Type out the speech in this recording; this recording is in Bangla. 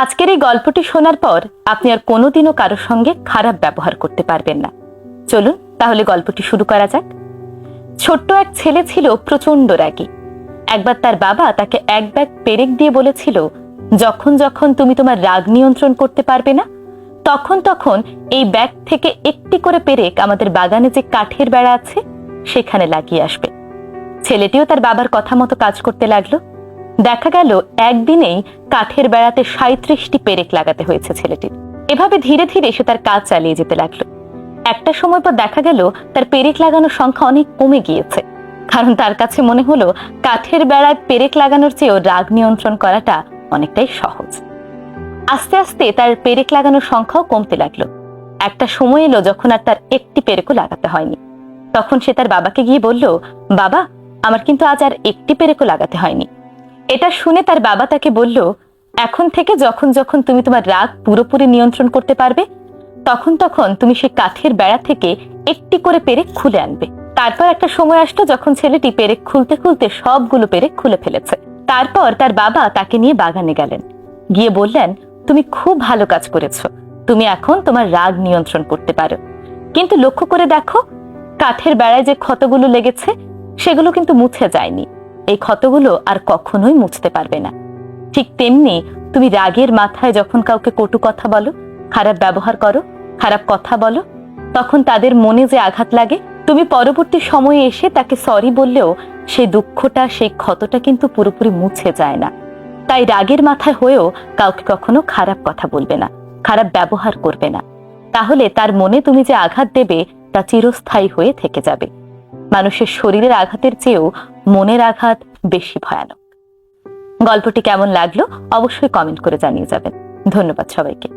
আজকের এই গল্পটি শোনার পর আপনি আর কোনোদিনও কারোর সঙ্গে খারাপ ব্যবহার করতে পারবেন না। চলুন তাহলে গল্পটি শুরু করা যাক। ছোট্ট এক ছেলে ছিল প্রচন্ড রাগী। একবার তার বাবা তাকে এক ব্যাগ পেরেক দিয়ে বলেছিল, যখন যখন তুমি তোমার রাগ নিয়ন্ত্রণ করতে পারবে না, তখন তখন এই ব্যাগ থেকে একটি করে পেরেক আমাদের বাগানে যে কাঠের বেড়া আছে সেখানে লাগিয়ে আসবে। ছেলেটিও তার বাবার কথা মতো কাজ করতে লাগলো। দেখা গেল একদিনেই কাঠের বেড়াতে 37টি পেরেক লাগাতে হয়েছে ছেলেটির। এভাবে ধীরে ধীরে সে তার কাজ চালিয়ে যেতে লাগলো। একটা সময় পর দেখা গেল তার পেরেক লাগানোর সংখ্যা অনেক কমে গিয়েছে, কারণ তার কাছে মনে হলো কাঠের বেড়ায় পেরেক লাগানোর চেয়েও রাগ নিয়ন্ত্রণ করাটা অনেকটাই সহজ। আস্তে আস্তে তার পেরেক লাগানোর সংখ্যাও কমতে লাগলো। একটা সময় এলো যখন আর তার একটি পেরেকও লাগাতে হয়নি। তখন সে তার বাবাকে গিয়ে বলল, বাবা, আমার কিন্তু আজ আর একটি পেরেকও লাগাতে হয়নি। এটা শুনে তার বাবা তাকে বলল, এখন থেকে যখন যখন তুমি তোমার রাগ পুরোপুরি নিয়ন্ত্রণ করতে পারবে, তখন তখন তুমি সেই কাঠের বেড়া থেকে একটি করে পেরেক খুলে আনবে। তারপর একটা সময় আসলো যখন ছেলেটি পেরেক খুলতে খুলতে সবগুলো পেরেক খুলে ফেলেছে। তারপর তার বাবা তাকে নিয়ে বাগানে গেলেন, গিয়ে বললেন, তুমি খুব ভালো কাজ করেছো, তুমি এখন তোমার রাগ নিয়ন্ত্রণ করতে পারো। কিন্তু লক্ষ্য করে দেখো, কাঠের বেড়ায় যে ক্ষতগুলো লেগেছে সেগুলো কিন্তু মুছে যায়নি। এই ক্ষতগুলো আর কখনোই মুছতে পারবে না। ঠিক তেমনি তুমি রাগের মাথায় যখন কাউকে কটু কথা বলো, খারাপ ব্যবহার করো, খারাপ কথা বলো, তখন তাদের মনে যে আঘাত লাগে, তুমি পরবর্তী সময়ে এসে তাকে সরি বললেও সেই দুঃখটা, সেই ক্ষতটা কিন্তু পুরোপুরি মুছে যায় না। তাই রাগের মাথায় হয়েও কাউকে কখনো খারাপ কথা বলবে না, খারাপ ব্যবহার করবে না। তাহলে তার মনে তুমি যে আঘাত দেবে তা চিরস্থায়ী হয়ে থেকে যাবে। মানুষের শরীরের আঘাতের চেয়েও মনের আঘাত বেশি ভয়ানক। গল্পটি কেমন লাগলো অবশ্যই কমেন্ট করে জানিয়ে যাবেন। ধন্যবাদ সবাইকে।